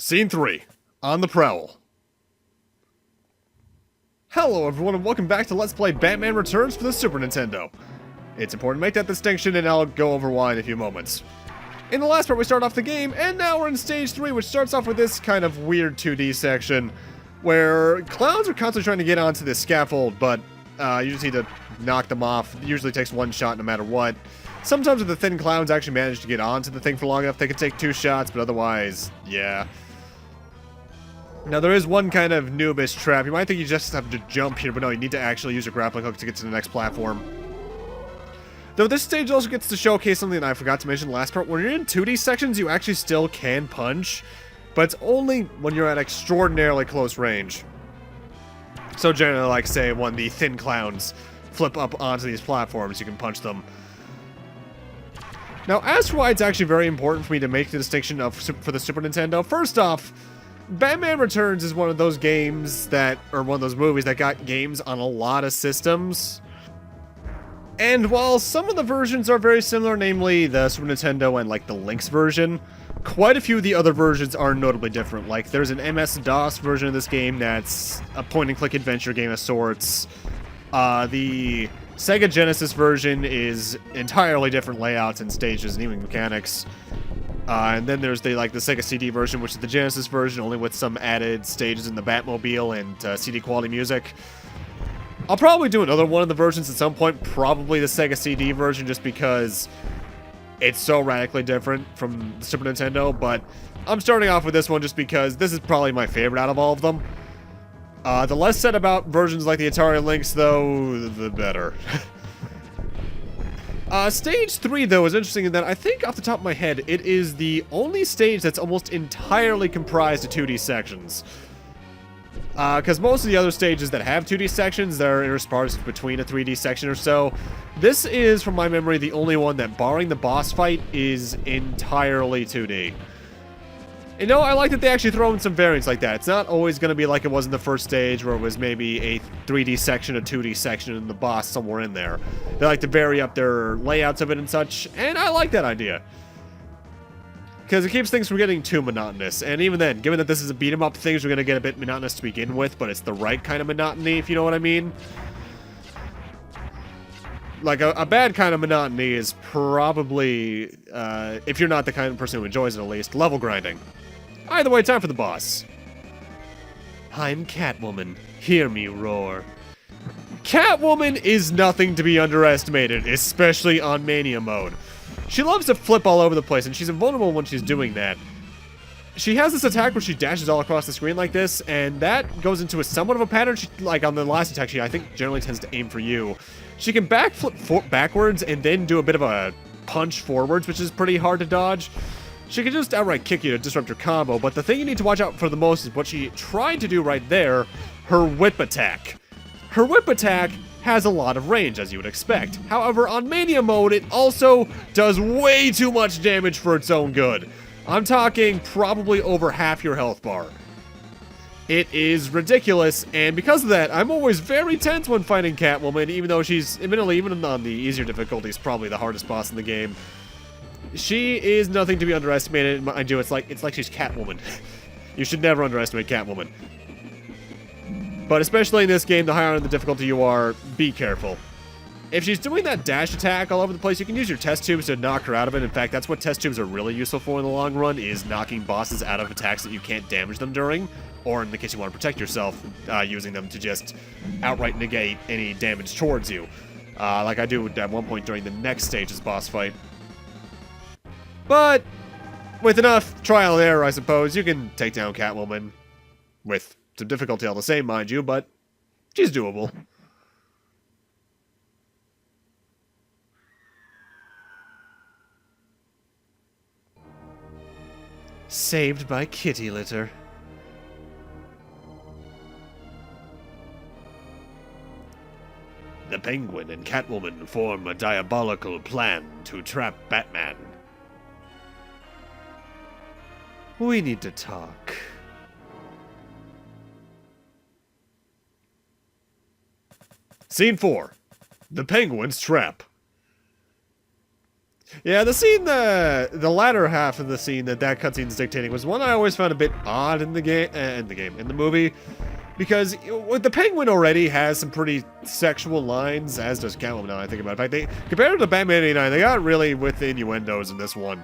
Scene 3. On the Prowl. Hello everyone and welcome back to Let's Play Batman Returns for the Super Nintendo. It's important to make that distinction and I'll go over why in a few moments. In the last part we start off the game, and now we're in Stage 3, which starts off with this kind of weird 2D section, where clowns are constantly trying to get onto this scaffold, but you just need to knock them off. It usually takes one shot no matter what. Sometimes if the thin clowns actually manage to get onto the thing for long enough, they can take 2 shots, but otherwise, yeah. Now, there is one kind of noobish trap. You might think you just have to jump here, but no, you need to actually use your grappling hook to get to the next platform. Though this stage also gets to showcase something that I forgot to mention last part. When you're in 2D sections, you actually still can punch, but it's only when you're at extraordinarily close range. So generally, like, say, when the thin clowns flip up onto these platforms, you can punch them. Now, as for why it's actually very important for me to make the distinction for the Super Nintendo, first off, Batman Returns is one of those games that, or one of those movies that got games on a lot of systems. And while some of the versions are very similar, namely the Super Nintendo and like the Lynx version, quite a few of the other versions are notably different. Like there's an MS-DOS version of this game that's a point-and-click adventure game of sorts. The Sega Genesis version is entirely different layouts and stages and even mechanics. And then there's the Sega CD version, which is the Genesis version, only with some added stages in the Batmobile and CD quality music. I'll probably do another one of the versions at some point, probably the Sega CD version, just because it's so radically different from the Super Nintendo, but I'm starting off with this one just because this is probably my favorite out of all of them. The less said about versions like the Atari Lynx, though, the better. Stage 3, though, is interesting in that I think, off the top of my head, it is the only stage that's almost entirely comprised of 2D sections. Because most of the other stages that have 2D sections, they're interspersed between a 3D section or so. This is, from my memory, the only one that, barring the boss fight, is entirely 2D. You know, I like that they actually throw in some variants like that. It's not always going to be like it was in the first stage, where it was maybe a 3D section, a 2D section, and the boss somewhere in there. They like to vary up their layouts of it and such, and I like that idea. Because it keeps things from getting too monotonous. And even then, given that this is a beat-em-up, things are going to get a bit monotonous to begin with, but it's the right kind of monotony, if you know what I mean. Like, a bad kind of monotony is probably, if you're not the kind of person who enjoys it at least, level grinding. Either way, time for the boss. I'm Catwoman. Hear me roar. Catwoman is nothing to be underestimated, especially on Mania mode. She loves to flip all over the place, and she's invulnerable when she's doing that. She has this attack where she dashes all across the screen like this, and that goes into a somewhat of a pattern. Like on the last attack, I think generally tends to aim for you. She can backflip backwards and then do a bit of a punch forwards, which is pretty hard to dodge. She can just outright kick you to disrupt your combo, but the thing you need to watch out for the most is what she tried to do right there, her whip attack. Her whip attack has a lot of range, as you would expect. However, on Mania mode, it also does way too much damage for its own good. I'm talking probably over half your health bar. It is ridiculous, and because of that, I'm always very tense when fighting Catwoman, even though she's, admittedly, even on the easier difficulties, probably the hardest boss in the game. She is nothing to be underestimated. Mind you, it's like she's Catwoman. You should never underestimate Catwoman. But especially in this game, the higher on the difficulty you are, be careful. If she's doing that dash attack all over the place, you can use your test tubes to knock her out of it. In fact, that's what test tubes are really useful for in the long run, is knocking bosses out of attacks that you can't damage them during. Or in the case you want to protect yourself, using them to just outright negate any damage towards you. Like I do at one point during the next stage's boss fight. But with enough trial and error, I suppose, you can take down Catwoman. With some difficulty all the same, mind you, but she's doable. Saved by kitty litter. The Penguin and Catwoman form a diabolical plan to trap Batman. We need to talk. Scene 4. The Penguin's Trap. Yeah, the scene, the latter half of the scene that cutscene's dictating was one I always found a bit odd in the movie, because the Penguin already has some pretty sexual lines, as does Catwoman. Now I think about it. In fact, compared to Batman '89, they got really with innuendos in this one.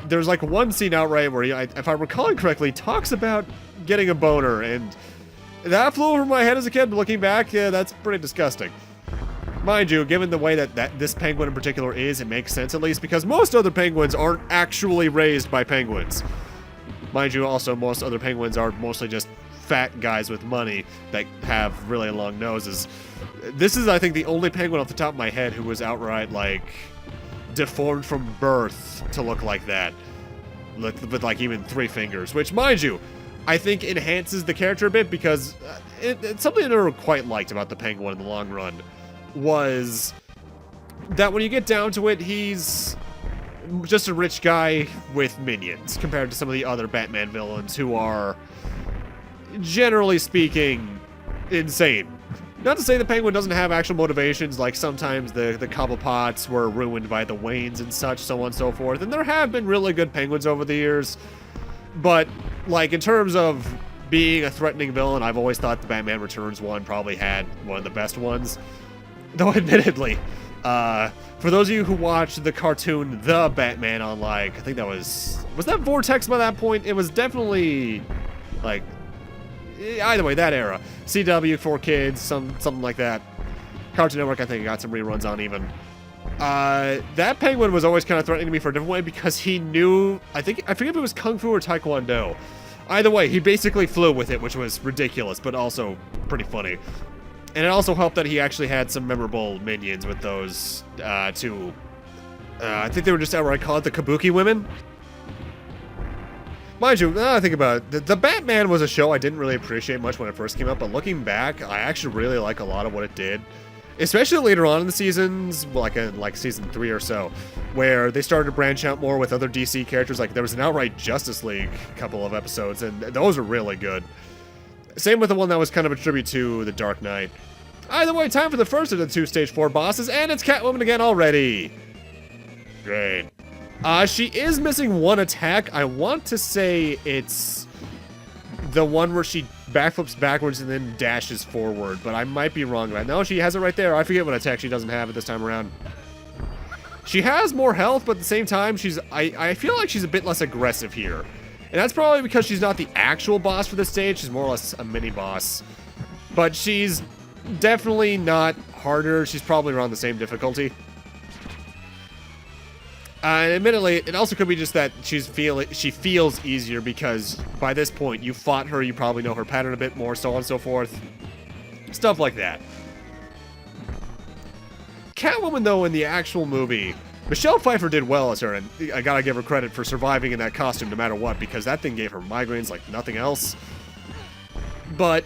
There's like one scene outright where he, if I'm recalling correctly, talks about getting a boner, and that flew over my head as a kid. But looking back, yeah, that's pretty disgusting. Mind you, given the way that this penguin in particular is, it makes sense at least, because most other penguins aren't actually raised by penguins. Mind you, also, most other penguins are mostly just fat guys with money that have really long noses. This is, I think, the only penguin off the top of my head who was outright, like, deformed from birth to look like that. With, like, even 3 fingers, which, mind you, I think enhances the character a bit, because it's something I never quite liked about the penguin in the long run. Was that when you get down to it, he's just a rich guy with minions compared to some of the other Batman villains who are, generally speaking, insane. Not to say the Penguin doesn't have actual motivations, like sometimes the Cobblepots were ruined by the Waynes and such, so on and so forth, and there have been really good Penguins over the years, but, like, in terms of being a threatening villain, I've always thought the Batman Returns one probably had one of the best ones. Though, admittedly, for those of you who watched the cartoon The Batman on, like, I think that was that Vortex by that point? It was definitely, like, either way, that era. CW, 4Kids, something like that. Cartoon Network, I think, got some reruns on even. That Penguin was always kind of threatening to me for a different way because he knew, I forget if it was Kung Fu or Taekwondo. Either way, he basically flew with it, which was ridiculous, but also pretty funny. And it also helped that he actually had some memorable minions with those, 2. I think they were just outright called the Kabuki women. Mind you, now I think about it, the Batman was a show I didn't really appreciate much when it first came out, but looking back, I actually really like a lot of what it did. Especially later on in the seasons, like in season 3 or so, where they started to branch out more with other DC characters. Like, there was an outright Justice League couple of episodes, and those were really good. Same with the one that was kind of a tribute to The Dark Knight. Either way, time for the first of the 2 Stage 4 bosses, and it's Catwoman again already. Great. She is missing one attack. I want to say it's the one where she backflips backwards and then dashes forward, but I might be wrong right now. She has it right there. I forget what attack she doesn't have at this time around. She has more health, but at the same time, I feel like she's a bit less aggressive here. And that's probably because she's not the actual boss for this stage. She's more or less a mini-boss. But she's definitely not harder. She's probably around the same difficulty. And admittedly, it also could be just that she feels easier because by this point, you fought her, you probably know her pattern a bit more, so on and so forth. Stuff like that. Catwoman, though, in the actual movie, Michelle Pfeiffer did well as her, and I gotta give her credit for surviving in that costume no matter what, because that thing gave her migraines like nothing else. But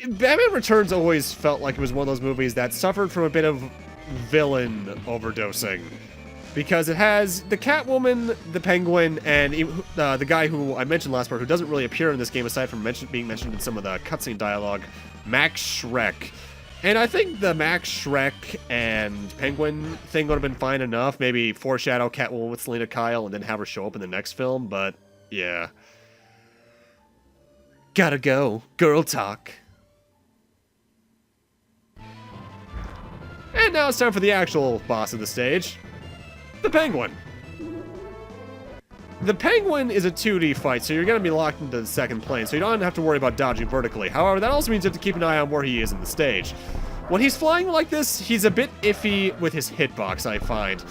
Batman Returns always felt like it was one of those movies that suffered from a bit of villain overdosing. Because it has the Catwoman, the Penguin, and the guy who I mentioned last part, who doesn't really appear in this game aside from being mentioned in some of the cutscene dialogue, Max Schreck. And I think the Max Schreck and Penguin thing would have been fine enough. Maybe foreshadow Catwoman with Selena Kyle and then have her show up in the next film, but yeah. Gotta go. Girl talk. And now it's time for the actual boss of the stage. The Penguin. The Penguin is a 2D fight, so you're going to be locked into the second plane, so you don't have to worry about dodging vertically. However, that also means you have to keep an eye on where he is in the stage. When he's flying like this, he's a bit iffy with his hitbox, I find.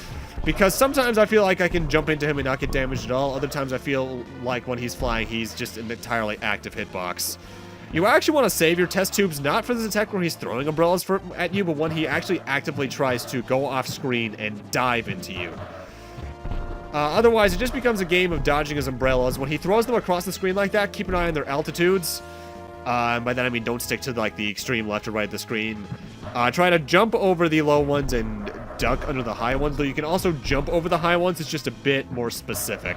Because sometimes I feel like I can jump into him and not get damaged at all. Other times I feel like when he's flying, he's just an entirely active hitbox. You actually want to save your test tubes, not for this attack where he's throwing umbrellas at you, but when he actually actively tries to go off screen and dive into you. Otherwise, it just becomes a game of dodging his umbrellas. When he throws them across the screen like that, keep an eye on their altitudes. By that I mean don't stick to like the extreme left or right of the screen. Try to jump over the low ones and duck under the high ones, though you can also jump over the high ones. It's just a bit more specific.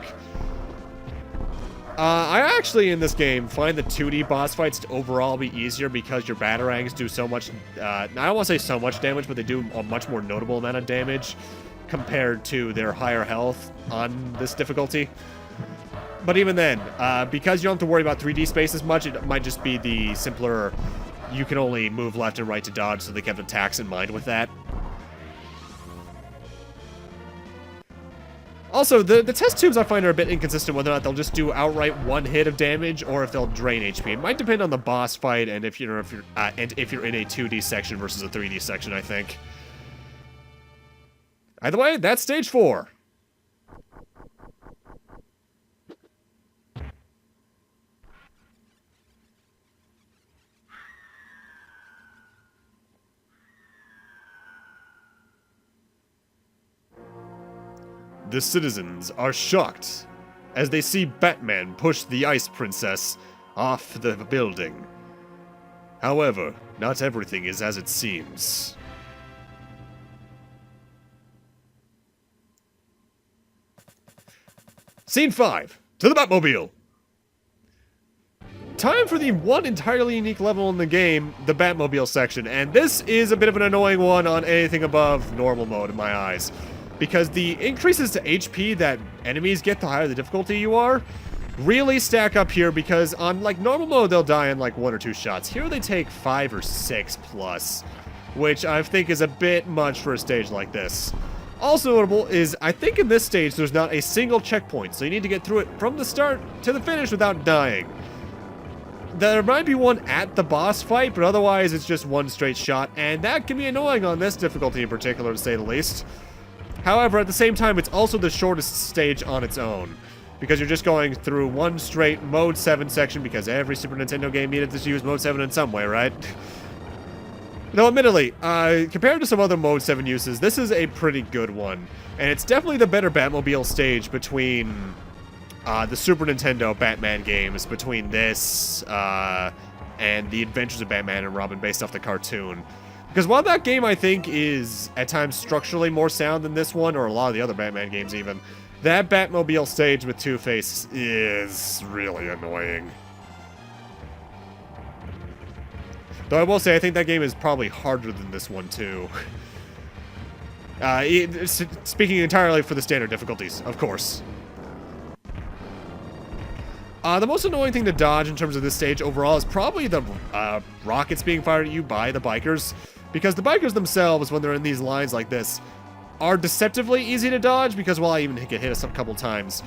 I actually, in this game, find the 2D boss fights to overall be easier because your batarangs do so much, I don't want to say so much damage, but they do a much more notable amount of damage. compared to their higher health on this difficulty. But even then, because you don't have to worry about 3D space as much, it might just be the simpler, you can only move left and right to dodge, so they kept attacks in mind with that. Also, the test tubes I find are a bit inconsistent whether or not they'll just do outright one hit of damage or if they'll drain HP. It might depend on the boss fight and if you're in a 2D section versus a 3D section, I think. Either way, that's stage 4. The citizens are shocked as they see Batman push the Ice Princess off the building. However, not everything is as it seems. Scene 5. To the Batmobile! Time for the one entirely unique level in the game, the Batmobile section, and this is a bit of an annoying one on anything above normal mode in my eyes. Because the increases to HP that enemies get the higher the difficulty you are really stack up here, because on like normal mode they'll die in like 1 or 2 shots. Here they take 5 or 6 plus, which I think is a bit much for a stage like this. Also notable is, I think in this stage there's not a single checkpoint, so you need to get through it from the start to the finish without dying. There might be one at the boss fight, but otherwise it's just one straight shot, and that can be annoying on this difficulty in particular, to say the least. However, at the same time, it's also the shortest stage on its own, because you're just going through one straight Mode 7 section, because every Super Nintendo game needed to use Mode 7 in some way, right? Though, admittedly, compared to some other Mode 7 uses, this is a pretty good one, and it's definitely the better Batmobile stage between the Super Nintendo Batman games, between this and The Adventures of Batman and Robin based off the cartoon. Because while that game, I think, is at times structurally more sound than this one, or a lot of the other Batman games even, that Batmobile stage with Two-Face is really annoying. Though I will say, I think that game is probably harder than this one, too. Speaking entirely for the standard difficulties, of course. The most annoying thing to dodge in terms of this stage overall is probably the rockets being fired at you by the bikers. Because the bikers themselves, when they're in these lines like this, are deceptively easy to dodge, because, well, I even get hit a couple times.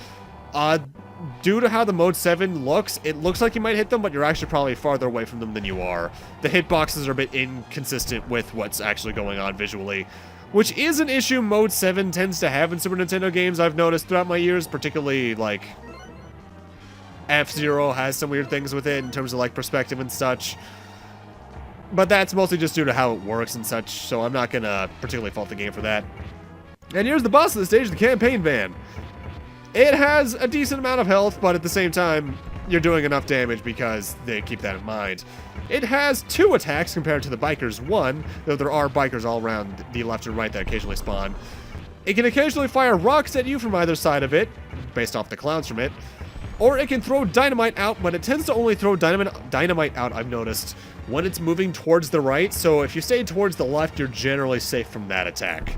Due to how the Mode 7 looks, it looks like you might hit them, but you're actually probably farther away from them than you are. The hitboxes are a bit inconsistent with what's actually going on visually, which is an issue Mode 7 tends to have in Super Nintendo games, I've noticed throughout my years, particularly, like, F-Zero has some weird things with it in terms of, like, perspective and such. But that's mostly just due to how it works and such, so I'm not gonna particularly fault the game for that. And here's the boss of the stage, the campaign van. It has a decent amount of health, but at the same time, you're doing enough damage because they keep that in mind. It has 2 attacks compared to the biker's 1, though there are bikers all around the left and right that occasionally spawn. It can occasionally fire rocks at you from either side of it, based off the clowns from it, or it can throw dynamite out, but it tends to only throw dynamite out, I've noticed, when it's moving towards the right, so if you stay towards the left, you're generally safe from that attack.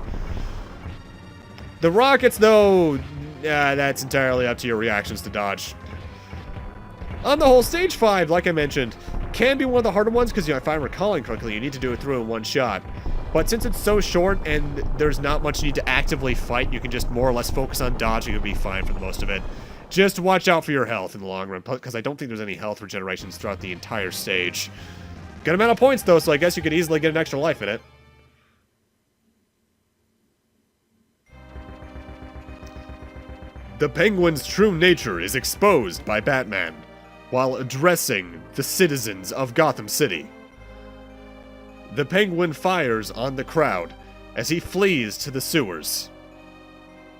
The rockets, though, that's entirely up to your reactions to dodge. On the whole, Stage 5, like I mentioned, can be one of the harder ones, because if I'm recalling correctly, you need to do it through in one shot. But since it's so short and there's not much need to actively fight, you can just more or less focus on dodging and be fine for the most of it. Just watch out for your health in the long run, because I don't think there's any health regenerations throughout the entire stage. Good amount of points, though, so I guess you could easily get an extra life in it. The Penguin's true nature is exposed by Batman, while addressing the citizens of Gotham City. The Penguin fires on the crowd as he flees to the sewers.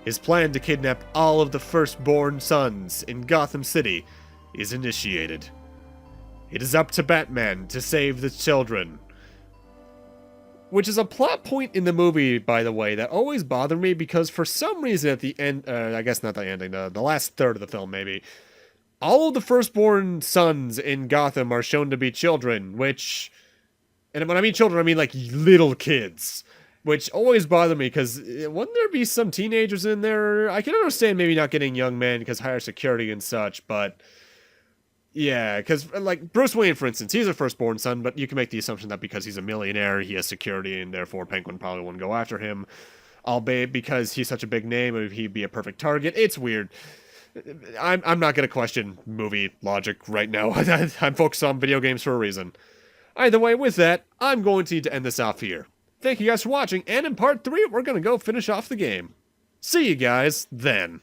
His plan to kidnap all of the firstborn sons in Gotham City is initiated. It is up to Batman to save the children. Which is a plot point in the movie, by the way, that always bothered me, because for some reason at the end, I guess not the ending, the last third of the film maybe, all of the firstborn sons in Gotham are shown to be children, which, and when I mean children, I mean like little kids. which always bothered me because wouldn't there be some teenagers in there? I can understand maybe not getting young men because higher security and such, but yeah, because like Bruce Wayne, for instance, he's a firstborn son, but you can make the assumption that because he's a millionaire, he has security, and therefore Penguin probably wouldn't go after him. Albeit because he's such a big name, he'd be a perfect target. It's weird. I'm not gonna question movie logic right now. I'm focused on video games for a reason. Either way, with that, I'm going to need to end this off here. Thank you guys for watching, and in part 3, we're gonna go finish off the game. See you guys then.